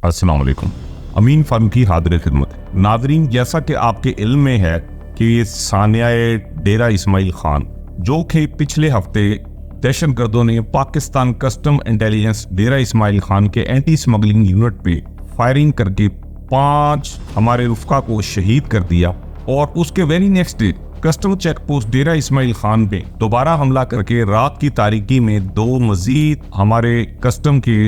अस्सलाम वालेकुम। अमीन फारूकी हाजिर खिदमत है। नाजरीन, जैसा कि आपके इल्म में है कि सानिया डेरा इस्माइल खान जो कि पिछले हफ्ते दहशतगर्दों ने पाकिस्तान कस्टम इंटेलिजेंस डेरा इस्माइल खान के एंटी स्मगलिंग यूनिट पे फायरिंग करके 5 हमारे रुफ़का को शहीद कर दिया और उसके very next day custom check post Dera Ismail Khan पे दोबारा हमला करके रात की तारीकी में 2 मजीद हमारे कस्टम के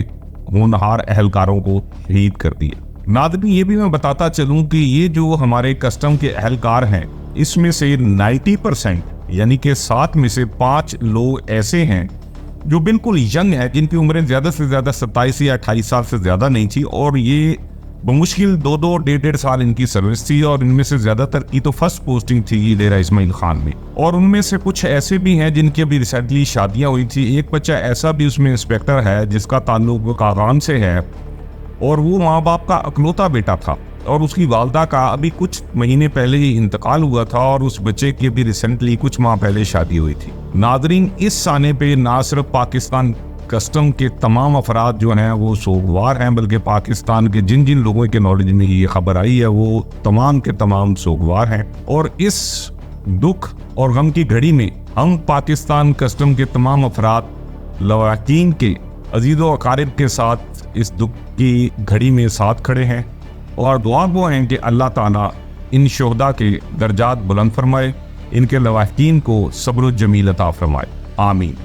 होनहार अहलकारों को शहीद कर दिया। नाज़रीन, ये भी मैं बताता चलूं कि ये जो हमारे कस्टम के अहलकार हैं इसमें से 90% यानी कि 7 में से 5 लोग ऐसे हैं जो बिल्कुल यंग हैं, जिनकी उम्रें ज़्यादा से ज़्यादा 27 या 28 साल से ज़्यादा नहीं थी और ये बमुश्किल 2-2, 1.5 साल इनकी सर्विस थी और इनमें से ज़्यादातर की तो फर्स्ट पोस्टिंग थी डेरा इस्माइल खान में। और उनमें से कुछ ऐसे भी हैं जिनकी अभी रिसेंटली शादियां हुई थी। एक बच्चा ऐसा भी उसमें इंस्पेक्टर है जिसका ताल्लुक कागान से है और वो माँ बाप का अकलौता बेटा था और उसकी वालदा का अभी कुछ महीने पहले ही इंतकाल हुआ था और उस बच्चे की अभी रिसेंटली कुछ माह पहले शादी हुई थी। नाजरीन, इस साने पे ना सिर्फ पाकिस्तान कस्टम के तमाम अफराद जो हैं वो सोगवार हैं, बल्कि पाकिस्तान के जिन जिन लोगों के नॉलेज में ये खबर आई है वो तमाम के तमाम सोगवार हैं। और इस दुख और गम की घड़ी में हम पाकिस्तान कस्टम के तमाम अफराद लवाकीन के अजीज़ो अकारिब के साथ इस दुख की घड़ी में साथ खड़े हैं और दुआ वो हैं कि अल्लाह ताला इन शोहदा के दर्जात बुलंद फरमाए, इनके लवाकीन को सब्र जमील अता फरमाए, आमीन।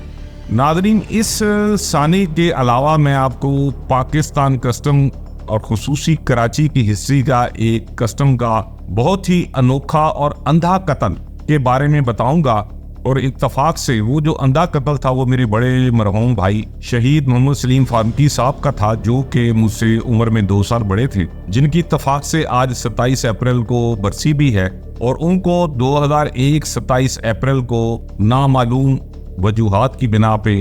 नाज़रीन, इस साने के अलावा मैं आपको पाकिस्तान कस्टम और खुसूसी कराची की हिस्ट्री का एक कस्टम का बहुत ही अनोखा और अंधा कत्ल के बारे में बताऊंगा। और इत्तफाक से वो जो अंधा कत्ल था वो मेरे बड़े मरहूम भाई शहीद मोहम्मद सलीम फारूकी साहब का था, जो कि मुझसे उम्र में 2 साल बड़े थे, जिनकी इत्तफाक से आज 27 अप्रैल को बरसी भी है और उनको 2001 27 अप्रैल को नामालूम वजूहात की बिना पे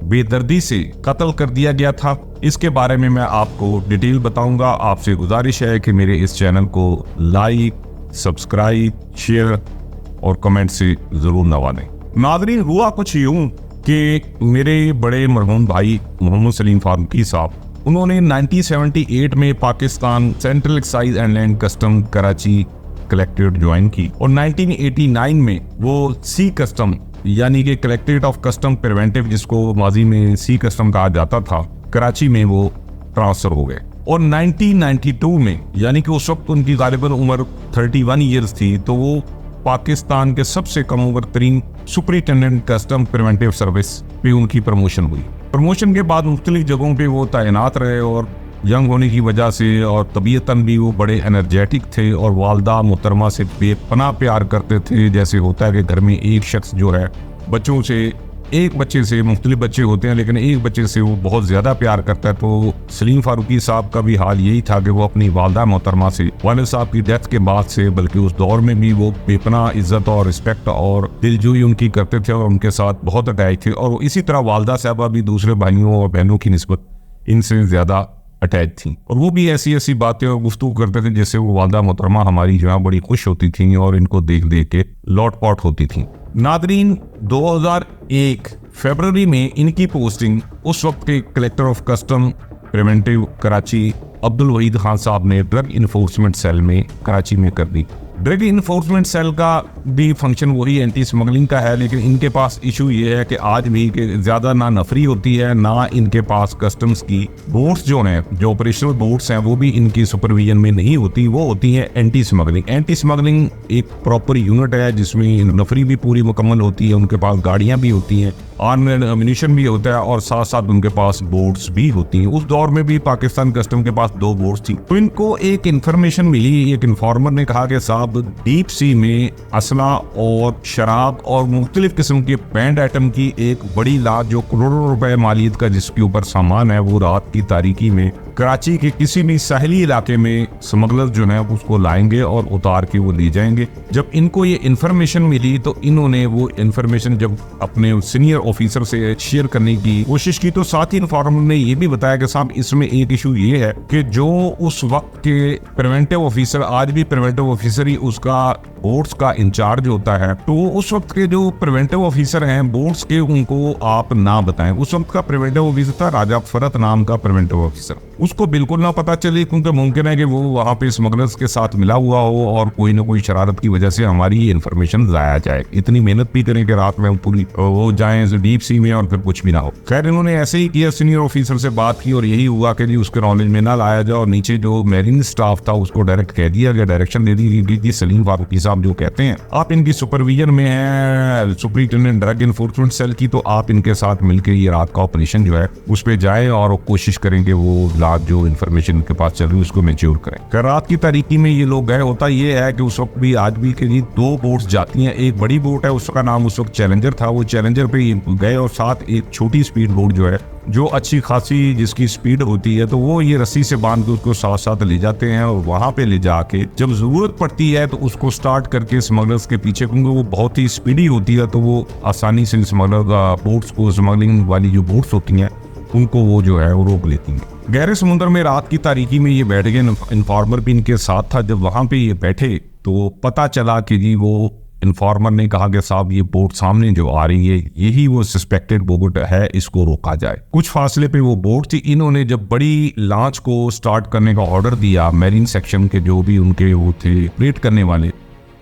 बेदर्दी से कत्ल कर दिया गया था। इसके बारे में मैं आपको डिटेल बताऊंगा। आपसे गुजारिश है कि मेरे इस चैनल को लाइक, सब्सक्राइब, शेयर और कमेंट से जरूर नवाजें। नाज़रीन, हुआ कुछ यूं कि मेरे बड़े मरहूम भाई मोहम्मद सलीम फारूकी साहब उन्होंने 1978 में Pakistan central excise and land custom Karachi collectorate join की और 1989 में वो सी कस्टम यानी कि कलेक्ट्रेट ऑफ कस्टम प्रिवेंटिव, जिसको माजी में सी कस्टम कहा जाता था, कराची में वो ट्रांसफर हो गए। और 1992 में यानी कि उस वक्त उनकी गालिबन उम्र 31 ईयर्स थी, तो वो पाकिस्तान के सबसे कम उम्र तरीन सुपरिटेंडेंट कस्टम प्रिवेंटिव सर्विस पे उनकी प्रमोशन हुई। प्रमोशन के बाद मुख्तलिफ जगहों पे वो तैनात रहे और यंग होने की वजह से और तबीयतन भी वो बड़े एनर्जेटिक थे और वालदा मोहतरमा से बेपनाह प्यार करते थे। जैसे होता है कि घर में एक शख्स जो है बच्चों से, एक बच्चे से, मुख्तलिफ बच्चे होते हैं लेकिन एक बच्चे से वो बहुत ज़्यादा प्यार करता है, तो सलीम फारूकी साहब का भी हाल यही था कि वो अपनी वालदा मोहतरमा से वालिद साहब की डेथ के बाद से, बल्कि उस दौर में भी वो बेपनाह इज्जत और रिस्पेक्ट और दिलजोई उनकी करते थे और उनके साथ बहुत अटैच थे। और इसी तरह वालदा साहबा भी दूसरे भाइयों और बहनों की निस्बत इनसे ज़्यादा अटैच थी और वो भी ऐसी ऐसी बातें और गुफ्तगू करते थे जिससे वो वालदा मोहतरमा हमारी जो है बड़ी खुश होती थी और इनको देख देख के लौट पौट होती थी। नादरीन, 2001 फरवरी में इनकी पोस्टिंग उस वक्त के collector of custom preventive Karachi Abdul Waheed Khan साहब ने ड्रग इन्फोर्समेंट सेल में कराची में कर दी। ड्रग इन्फोर्समेंट सेल का भी फंक्शन वही एंटी स्मगलिंग का है, लेकिन इनके पास इशू ये है कि आज भी ज़्यादा ना नफरी होती है, ना इनके पास कस्टम्स की बोर्ड्स जो हैं, जो ऑपरेशनल बोर्ड्स हैं, वो भी इनकी सुपरविजन में नहीं होती। वो होती है एंटी स्मगलिंग। एंटी स्मगलिंग एक प्रॉपर यूनिट है जिसमें नफरी भी पूरी मुकम्मल होती है, उनके पास गाड़ियाँ भी होती हैं, आर्म्ड एम्युनिशन भी होता है और साथ साथ उनके पास बोर्ड्स भी होती हैं। उस दौर में भी पाकिस्तान कस्टम के पास 2 बोर्ड्स थी। तो इनको एक इन्फॉर्मेशन मिली, एक इन्फॉर्मर ने कहा कि साहब डीप सी में असला और शराब और मुख्तलिफ किस्म के बैंड आइटम की एक बड़ी लाद जो करोड़ों रुपए मालियत का जिसके ऊपर सामान है, वो रात की तारीकी में कराची के किसी भी साहली इलाके में स्मगलर्स जो है उसको लाएंगे और उतार के वो ले जाएंगे। जब इनको ये इन्फॉर्मेशन मिली तो इन्होंने वो इन्फॉर्मेशन जब अपने सीनियर ऑफिसर से शेयर करने की कोशिश की, तो साथ ही इन्फॉर्मर ने ये भी बताया कि साहब इसमें एक इशू ये है कि जो उस वक्त के प्रिवेंटिव ऑफिसर, आज भी प्रिवेंटिव ऑफिसर ही उसका बोर्ड्स का इंचार्ज होता है, तो उस वक्त के जो प्रिवेंटिव ऑफिसर हैं बोर्ड्स के, उनको आप ना बताएं। उस वक्त का प्रिवेंटिव ऑफिसर था राजा फरत नाम का प्रिवेंटिव ऑफिसर। उसको बिल्कुल ना पता चले, क्योंकि मुमकिन है कि वो वहाँ पे स्मगलर्स के साथ मिला हुआ हो और कोई ना कोई शरारत की वजह से हमारी इन्फॉर्मेशन जाया जाए। इतनी मेहनत भी करें कि रात में पूरी वो जाएं डीप सी में और फिर कुछ भी ना हो। खैर इन्होंने ऐसे ही किया, सीनियर ऑफिसर से बात की और यही हुआ कि जी उसके नॉलेज में ना लाया जाए। और नीचे जो मेरीन स्टाफ था उसको डायरेक्ट कह दिया गया, डायरेक्शन दे दी गई, सलीम फारूकी साहब जो कहते हैं आप इनकी सुपरविजन में है सुपरिटेंडेंट ड्रग इन्फोर्समेंट सेल की, तो आप इनके साथ मिलकर ये रात का ऑपरेशन जो है उस पर जाए और कोशिश करेंगे वो रात जो इन्फॉर्मेशन इनके पास चल रही है उसको मैच्योर करें। रात की तारीकी में ये लोग गए। होता ये है कि उस वक्त भी आज भी के लिए 2 बोट्स जाती हैं। एक बड़ी बोट है, उसका नाम उस वक्त चैलेंजर था, वो चैलेंजर पे गए और साथ एक छोटी स्पीड बोट जो है जो अच्छी खासी जिसकी स्पीड होती है, तो वो ये रस्सी से बांध के उसको साथ साथ ले जाते हैं और वहां पे ले जाके जब जरूरत पड़ती है तो उसको स्टार्ट करके स्मगलर्स के पीछे, क्योंकि वो बहुत ही स्पीडी होती है तो वो आसानी से स्मगलर बोट्स को, स्मगलिंग वाली जो बोट्स होती हैं उनको वो जो है वो रोक लेती हैं। गहरे समुद्र में रात की तारीकी में ये बैठ गए। इन्फॉर्मर भी इनके साथ था। जब वहां पे ये बैठे तो पता चला कि जी वो इन्फॉर्मर ने कहा कि साहब ये बोट सामने जो आ रही है यही वो सस्पेक्टेड बोट है, इसको रोका जाए। कुछ फासले पे वो बोट थी। इन्होंने जब बड़ी लॉन्च को स्टार्ट करने का ऑर्डर दिया मेरीन सेक्शन के जो भी उनके वो थे ऑपरेट करने वाले,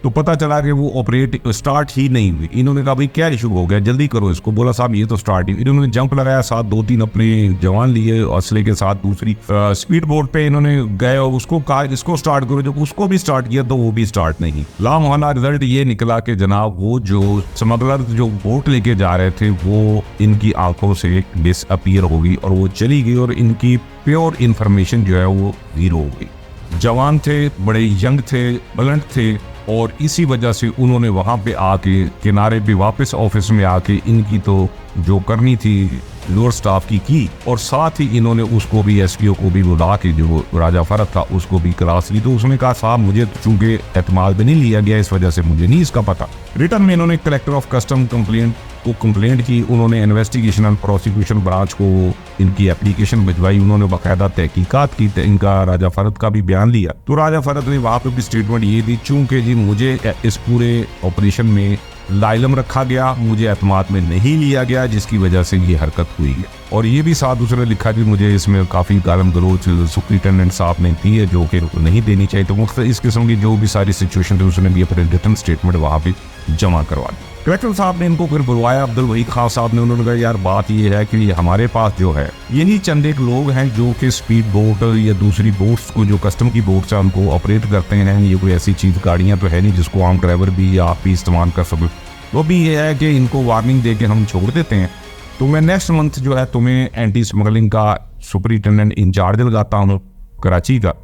तो पता चला कि वो ऑपरेट स्टार्ट ही नहीं हुई। इन्होंने कहा भाई क्या इशू हो गया, जल्दी करो इसको। बोला साहब ये तो स्टार्ट ही। इन्होंने जंप लगाया, साथ 2-3 अपने जवान लिए असले के साथ, दूसरी स्पीड बोट पे इन्होंने गए और उसको कहा इसको स्टार्ट करो। जब उसको भी स्टार्ट किया तो वो भी स्टार्ट नहीं। लामहाना रिजल्ट ये निकला कि जनाब वो जो स्मगलर जो बोट लेके जा रहे थे वो इनकी आंखों से डिसअपीयर हो गई और वो चली गई और इनकी प्योर इन्फॉर्मेशन जो है वो जीरो हो गई। जवान थे, बड़े यंग थे, बलंट थे और इसी वजह से उन्होंने वहां पे आके किनारे पे वापस ऑफिस में आके इनकी तो जो करनी थी लोअर स्टाफ की और साथ ही इन्होंने उसको भी एसपीओ को भी बुला के जो राजा फरत था उसको भी क्लास ली। तो उसने कहा साहब मुझे चूंकि एतमाद में नहीं लिया गया इस वजह से मुझे नहीं इसका पता। रिटर्न में इन्होंने कलेक्टर ऑफ कस्टम कंप्लेंट की। उन्होंने इन्वेस्टिगेशन एंड प्रोसिक्यूशन ब्रांच को इनकी एप्लीकेशन भिजवाई। उन्होंने बाकायदा तहकीकात की। इनका राजा फरत का भी बयान लिया। तो राजा फरत ने वहां पे भी स्टेटमेंट ये दी, चूंकि जी मुझे इस पूरे ऑपरेशन में लाइलम रखा गया, मुझे एतमाद में नहीं लिया गया जिसकी वजह से ये हरकत हुई है। और ये भी साथ उसने लिखा कि मुझे इसमें काफ़ी गालम गलोच सुपरिटेंडेंट साहब ने दी है जो कि नहीं देनी चाहिए। तो मुख्तलिफ इस किस्म की जो भी सारी सिचुएशन थी उसने भी अपने रिटर्न स्टेटमेंट वहाँ पे जमा करवा दी। कलेक्टर साहब ने इनको फिर बुलवाया, अब्दुल वहीद खान साहब ने। उन्होंने कहा यार बात ये है कि हमारे पास जो है यही चंद एक लोग हैं जो कि स्पीड बोट या दूसरी बोट्स को जो कस्टम की बोट्स हैं उनको ऑपरेट करते हैं। ये कोई ऐसी चीज़ गाड़ियाँ तो है नहीं जिसको आम ड्राइवर भी या आप भी इस्तेमाल कर सकें। वो भी ये है कि इनको वार्निंग दे के हम छोड़ देते हैं। तो मैं नेक्स्ट मंथ जो है तुम्हें एंटी स्मगलिंग का सुपरिटेंडेंट इंचार्ज लगाता हूँ कराची का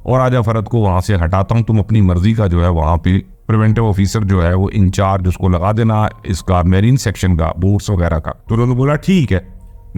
और राजा फरत को वहाँ से हटाता हूँ। तुम अपनी मर्जी का जो है वहाँ पे प्रिवेंटिव ऑफिसर जो है वो इंचार्ज उसको लगा देना इसका मेरीन सेक्शन का, बोट्स वगैरह का। तो उन्होंने बोला ठीक है।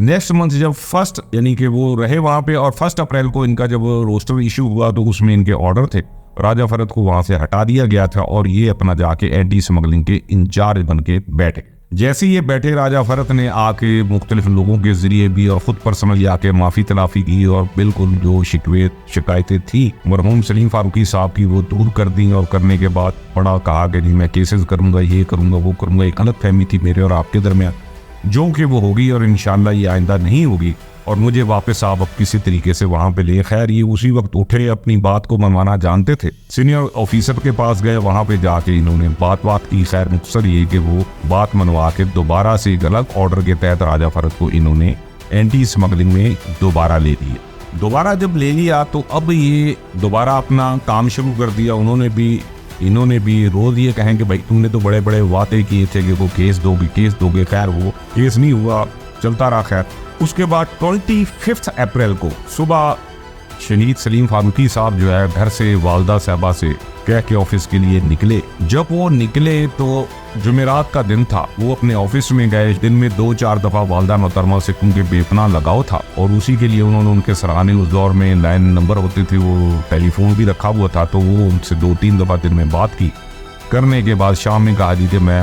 नेक्स्ट मंथ जब फर्स्ट यानी कि वो रहे वहाँ पे और 1 अप्रैल को इनका जब रोस्टर इशू हुआ तो उसमें इनके ऑर्डर थे। राजा फरत को वहां से हटा दिया गया था और ये अपना जाके एंटी स्मगलिंग के इंचार्ज बन के बैठे। जैसे ये बैठे राजा फरत ने आके मुख्तलिफ लोगों के जरिए भी और खुद पर्सनली आके माफी तलाफी की और बिल्कुल जो शिकायतें थी मरहूम सलीम फारूकी साहब की वो दूर कर दी। और करने के बाद बड़ा कहा कि नहीं मैं केसेस करूंगा, ये करूंगा, वो करूंगा। एक गलत फहमी थी मेरे और आपके दरमियान जो कि वो होगी और इंशाल्लाह ये आइंदा नहीं होगी और मुझे वापस आप अब किसी तरीके से वहां पे ले। खैर ये उसी वक्त उठे, अपनी बात को मनवाना जानते थे। सीनियर ऑफिसर के पास गए, वहां पे जाके इन्होंने बात की। खैर मुख्तसर ये कि वो बात मनवा के दोबारा से एक अलग ऑर्डर के तहत राजा फरत को इन्होंने एंटी स्मगलिंग में दोबारा ले लिया। दोबारा जब ले लिया तो अब ये दोबारा अपना काम शुरू कर दिया। इन्होंने भी रोज ये कहें कि भाई तुमने तो बड़े बड़े वादे किए थे कि वो केस दोगे। खैर वो केस नहीं हुआ, चलता रहा। खैर उसके बाद 25 अप्रैल को सुबह शहीद सलीम फारूकी साहब जो है घर से वालदा साहबा से कह के ऑफिस के लिए निकले। जब वो निकले तो जुमेरात का दिन था, वो अपने ऑफिस में गए। दिन में 2-4 दफ़ा वालदा मोहतरमा से क्योंकि बेपना लगाव था और उसी के लिए उन्होंने उनके सराहने उस दौर में लाइन नंबर होते थे, वो टेलीफोन भी रखा हुआ था, तो वो उनसे 2-3 दफ़ा दिन में बात की। करने के बाद शाम में कहा जी कि मैं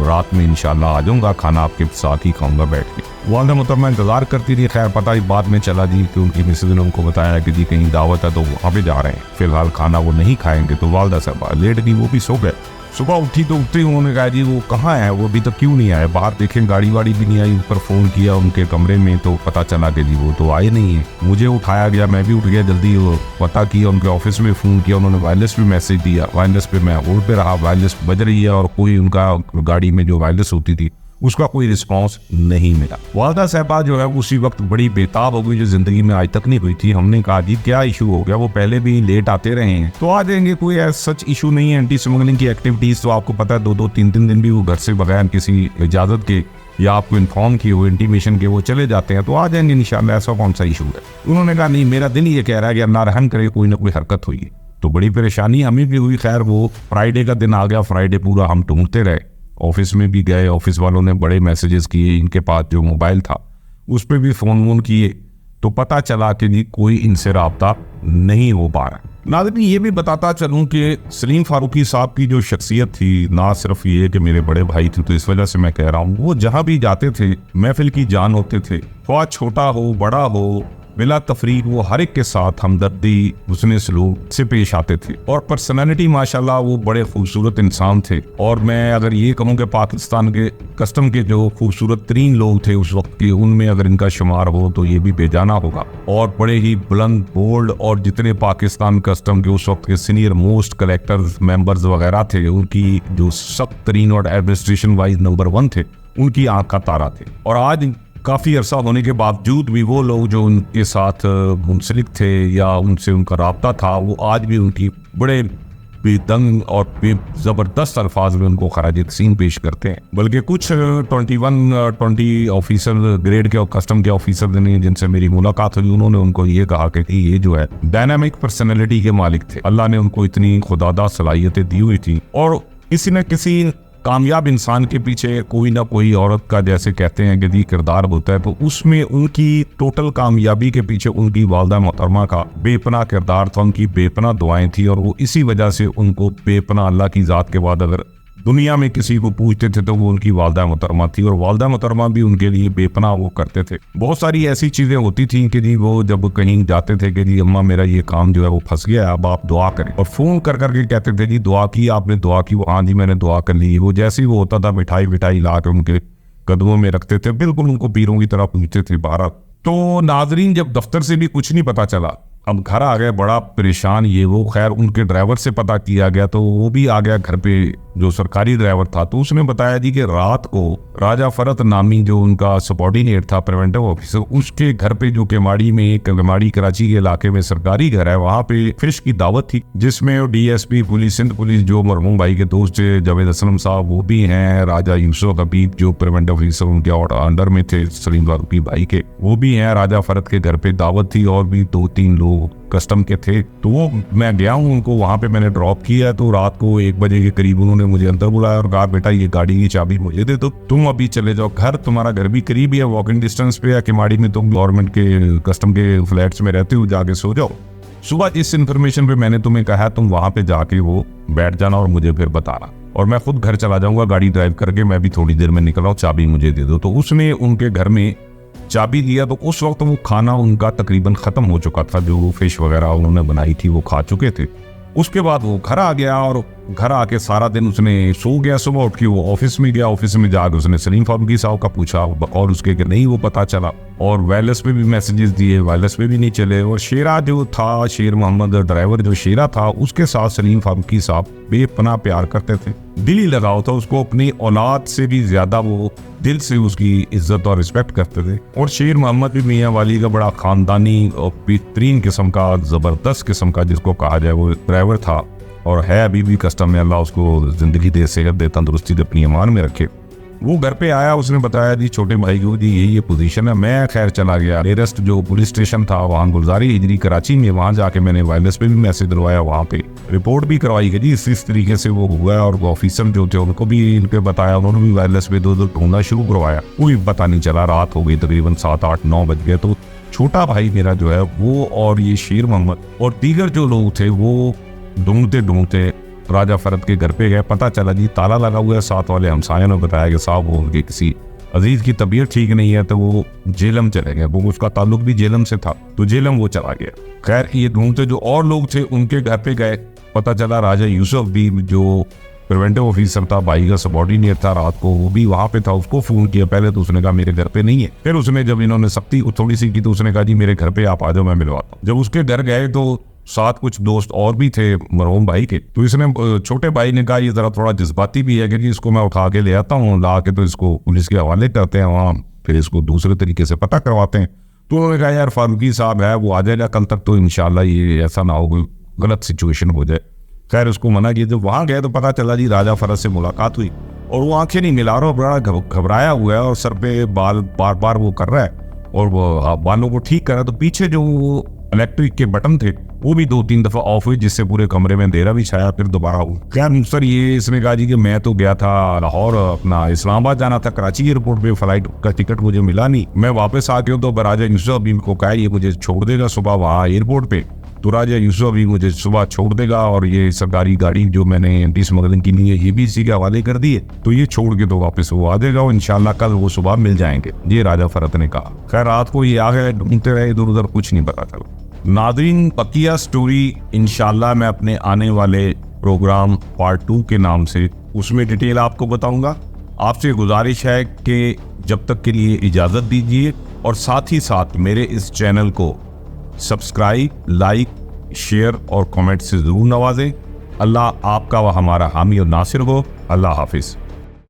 रात में इंशाल्लाह आ जाऊंगा, खाना आपके साथ ही खाऊंगा बैठ के। वालदा मोहतरमा इंतज़ार करती रही। खैर पता ही बाद में चला जी कि उनकी मिसेज ने उनको बताया कि जी कहीं दावत है तो वहाँ पे जा रहे हैं, फिलहाल खाना वो नहीं खाएंगे। तो वालदा साहब लेट गई, वो भी सो गए। सुबह उठी तो उठते ही उन्होंने कहा जी वो कहाँ है, वो अभी तक क्यों नहीं आए, बाहर देखें गाड़ी वाड़ी भी नहीं आई। ऊपर फ़ोन किया उनके कमरे में तो पता चला कि जी वो तो आए नहीं है। मुझे उठाया गया, मैं भी उठ गया जल्दी, वो पता किया, उनके ऑफिस में फ़ोन किया, उन्होंने वायरलेस पे मैसेज दिया। वायरलेस पे मैं होल्ड पे रहा, वायरलेस बज रही है और कोई उनका गाड़ी में जो वायरलेस होती थी उसका कोई रिस्पांस नहीं मिला। वालदा साहबा जो है उसी वक्त बड़ी बेताब हो गई, जो जिंदगी में आज तक नहीं हुई थी। हमने कहा जी क्या इशू हो गया, वो पहले भी लेट आते रहे हैं तो आ जाएंगे, कोई सच इशू नहीं है। एंटी स्मगलिंग की एक्टिविटीज तो आपको पता है 2-3 दिन भी वो घर से बगैर किसी इजाजत के या आपको इन्फॉर्म किए हुए इंटीमेशन के वो चले जाते हैं, तो आ जाएंगे इंशाल्लाह, ऐसा कौन सा इशू है। उन्होंने कहा नहीं, मेरा दिल ये कह रहा है कि अल्लाह रहम करे कोई ना कोई हरकत हुई। तो बड़ी परेशानी हमें भी हुई। खैर वो फ्राइडे का दिन आ गया, फ्राइडे पूरा हम ढूंढते रहे, ऑफिस में भी गए, ऑफिस वालों ने बड़े मैसेजेस किए, इनके पास जो मोबाइल था उस पर भी फ़ोन वोन किए, तो पता चला कि जी कोई इनसे राब्ता नहीं हो पा रहा। नाज़रीन ये भी बताता चलूँ कि सलीम फारूकी साहब की जो शख्सियत थी, ना सिर्फ ये कि मेरे बड़े भाई थे तो इस वजह से मैं कह रहा हूँ, वो जहाँ भी जाते थे महफिल की जान होते थे। ख्वाह छोटा हो बड़ा हो बिला तफरीक वो हर एक के साथ हमदर्दी हुस्न सलूक से पेश आते थे और पर्सनालिटी माशाल्लाह वो बड़े खूबसूरत इंसान थे। और मैं अगर ये कहूँ कि पाकिस्तान के कस्टम के जो खूबसूरत तरीन लोग थे उस वक्त के, उनमें अगर इनका शुमार हो तो ये भी बेजाना होगा। और बड़े ही बुलंद बोल्ड, और जितने पाकिस्तान कस्टम के उस वक्त के सीनियर मोस्ट कलेक्टर्स मेंबर्स वगैरह थे, उनकी जो सख्त तरीन और एडमिनिस्ट्रेशन वाइज नंबर 1 थे, उनकी आँख का तारा थे। और आज काफ़ी अरसा होने के बावजूद भी वो लोग जो उनके साथ मुंसलिक थे या उनसे उनका राब्ता था, वो आज भी उनकी बड़े बेदंग और ज़बरदस्त अल्फाज में उनको खराज तहसीन पेश करते हैं। बल्कि कुछ 21-20 ऑफिसर ग्रेड के और कस्टम के ऑफिसर ने जिनसे मेरी मुलाकात हुई, उन्होंने उनको ये कहा कि ये जो है डायनामिक पर्सनैलिटी के मालिक थे। अल्लाह ने उनको इतनी खुदादा सलाहियतें दी हुई थी और किसी न किसी कामयाब इंसान के पीछे कोई ना कोई औरत का, जैसे कहते हैं कि जी किरदार होता है, तो उसमें उनकी टोटल कामयाबी के पीछे उनकी वालदा मोहतरमा का बेपनाह किरदार था, उनकी बेपनाह दुआएं थी। और वो इसी वजह से उनको बेपनाह अल्लाह की ज़ात के बाद अगर दुनिया में किसी को पूछते थे तो वो उनकी वालदा मोहतरमा थी, और वालदा मोहतरमा भी उनके लिए बेपनाह वो करते थे। बहुत सारी ऐसी चीज़ें होती थी कि जी वो जब कहीं जाते थे कि जी अम्मा मेरा ये काम जो है वो फंस गया है, अब आप दुआ करें, और फ़ोन कर करके कहते थे जी दुआ की, आपने दुआ की? वो हाँ जी मैंने दुआ कर ली। वो जैसे ही वो होता था मिठाई विठाई ला के उनके कदमों में रखते थे, बिल्कुल उनको पीरों की तरह पूछते थे बारह। तो नाजरीन जब दफ्तर से भी कुछ नहीं पता चला, अब घर आ गए बड़ा परेशान ये वो। खैर उनके ड्राइवर से पता किया गया तो वो भी आ गया घर पे, जो सरकारी ड्राइवर था, तो उसने बताया जी कि रात को राजा फरत नामी जो उनका सबॉर्डिनेट था प्रिवेंटिव ऑफिसर, उसके घर पे जो केमाड़ी में, केमाड़ी कराची के इलाके में सरकारी घर है, वहाँ पे फिश की दावत थी, जिसमें डीएसपी पुलिस, सिंध पुलिस जो मरहूम भाई के दोस्त थे जावेद असलम साहब वो भी हैं, राजा यूसुफ हबीब जो प्रिवेंटिव ऑफिसर उनके अंडर में थे सलीम फारूकी भाई के, वो भी हैं। राजा फरत के घर पे दावत थी और भी 2-3 लोग कस्टम के थे। तो वो मैं गया हूँ उनको वहाँ पे मैंने ड्रॉप किया, तो रात को 1 बजे के करीब उन्होंने मुझे अंदर बुलाया और कहा बेटा ये गाड़ी की चाबी मुझे दे दो, तुम अभी चले जाओ घर, तुम्हारा घर भी करीब ही है, वॉकिंग डिस्टेंस पे है, केमाड़ी में तुम गवर्नमेंट के कस्टम के फ्लैट्स में रहते हो, जाके सो जाओ। सुबह जिस इन्फॉर्मेशन पे मैंने तुम्हें कहा तुम वहाँ पे जाके वो बैठ जाना और मुझे फिर बताना, और मैं खुद घर चला जाऊंगा गाड़ी ड्राइव करके, मैं भी थोड़ी देर में निकल रहा हूँ, चाबी मुझे दे दो। तो उसने उनके घर में चाबी दिया, तो उस वक्त वो खाना उनका तकरीबन ख़त्म हो चुका था, जो फिश वगैरह उन्होंने बनाई थी वो खा चुके थे। उसके बाद वो घर आ गया और घर आके सारा दिन उसने सो गया। सुबह उठ के वो ऑफिस में गया, ऑफिस में जाकर उसने सलीम फारूकी साहब का पूछा और उसके कि नहीं वो पता चला, और वायरलेस पे भी मैसेजेस दिए, वायरलेस पे भी नहीं चले। और शेरा जो था, शेर मोहम्मद ड्राइवर जो शेरा था, उसके साथ सलीम फारूकी साहब बेपनाह प्यार करते थे, दिली लगाव था उसको, अपनी औलाद से भी ज्यादा वो दिल से उसकी इज्जत और रिस्पेक्ट करते थे। और शेर मोहम्मद भी मियाँ वाली का बड़ा खानदानी और बेहतरीन किस्म का, जबरदस्त किस्म का जिसको कहा जाए, वो ड्राइवर था और है अभी भी कस्टम में। अल्लाह उसको जिंदगी दे, सेहत दे, तंदुरुस्ती दे, अपनी ईमान में रखे। वो घर पे आया, उसने बताया जी छोटे भाई को जी ये पोजीशन है। मैं खैर चला गया नियरेस्ट जो पुलिस स्टेशन था वहाँ गुलजारी हिजरी कराची में, वहाँ जाके मैंने वायरलेस पे भी मैसेज दिलवाया, वहाँ पे रिपोर्ट भी करवाई गई जी इस तरीके से वो हुआ है। और वो ऑफिसर जो थे उनको भी इनके बताया, उन्होंने भी वायरलेस पे दो ढूंढना शुरू करवाया, कोई पता नहीं चला। रात हो गई, तकरीबन 7-8-9 बज गए। तो छोटा भाई मेरा जो है वो और ये शेर मोहम्मद और दीगर जो लोग थे वो ढूंढते ढूंढते राजा फरत के घर पे गए। पता चला जी ताला लगा हुआ है। साथ वाले हमसायों ने बताया कि साहब वो उनके किसी अजीज की तबीयत ठीक नहीं है, तो वो जेलम चले गए। वो उसका ताल्लुक भी जेलम से था, तो जेलम वो चला गया। खैर ये ढूंढते जो और लोग थे उनके घर पे गए, पता चला राजा यूसुफ भी जो प्रिवेंटिव ऑफिसर था, भाई का सबॉर्डिनेट था, रात को वो भी वहाँ पे था, उसको फ़ोन किया पहले तो उसने कहा मेरे घर पे नहीं है, फिर उसने जब इन्होंने सख्ती थोड़ी सी की तो उसने कहा जी मेरे घर पे आप आ जाओ मैं मिलवाता हूँ। जब उसके घर गए तो साथ कुछ दोस्त और भी थे मरहूम भाई के, तो इसने छोटे भाई ने कहा ये ज़रा थोड़ा जज्बाती भी है कि इसको मैं उठा के ले आता हूँ, ला के तो इसको पुलिस के हवाले करते हैं, वहाँ फिर इसको दूसरे तरीके से पता करवाते हैं। तो उन्होंने कहा यार फारूकी साहब है वो आ जाएगा कल तक, तो इंशाल्लाह ये ऐसा ना हो कोई गलत सिचुएशन हो जाए। खैर उसको मना किया। जब वहाँ गए तो पता चला जी राजा फरज से मुलाकात हुई और वो आंखें नहीं मिला रहा, बड़ा घबराया हुआ है और सर पे बाल बार बार वो कर रहा है और वो बालों को ठीक कर रहा है। तो पीछे जो इलेक्ट्रिक के बटन थे वो भी 2-3 दफा ऑफ हुए, जिससे पूरे कमरे में अंधेरा भी छाया, फिर दोबारा हुआ। क्या सर ये इसने कहा जी कि मैं तो गया था लाहौर, अपना इस्लामाबाद जाना था, कराची एयरपोर्ट पे फ्लाइट का टिकट मुझे मिला नहीं, मैं वापस आ गया तो राजा यूसुफ अभी को कहा ये मुझे छोड़ देगा सुबह वहाँ एयरपोर्ट पे, तो राजा यूसुफ अभी मुझे सुबह छोड़ देगा और ये सरकारी गाड़ी जो मैंने एंटी स्मगलिंग की ली है ये भी इसी के हवाले कर दी है, तो ये छोड़ के तो वापस वो आ जाएगा और इंशाल्लाह कल वो सुबह मिल जाएंगे, ये राजा फरत ने कहा। खैर रात को ये आ गए, ढूंढते रहे इधर उधर, कुछ नहीं पता चला। नादरीन बकिया स्टोरी इंशाल्लाह मैं अपने आने वाले प्रोग्राम पार्ट 2 के नाम से उसमें डिटेल आपको बताऊंगा। आपसे गुजारिश है कि जब तक के लिए इजाज़त दीजिए और साथ ही साथ मेरे इस चैनल को सब्सक्राइब, लाइक, शेयर और कमेंट से ज़रूर नवाजें। अल्लाह आपका व हमारा हामी और नासिर हो। अल्लाह हाफिज़।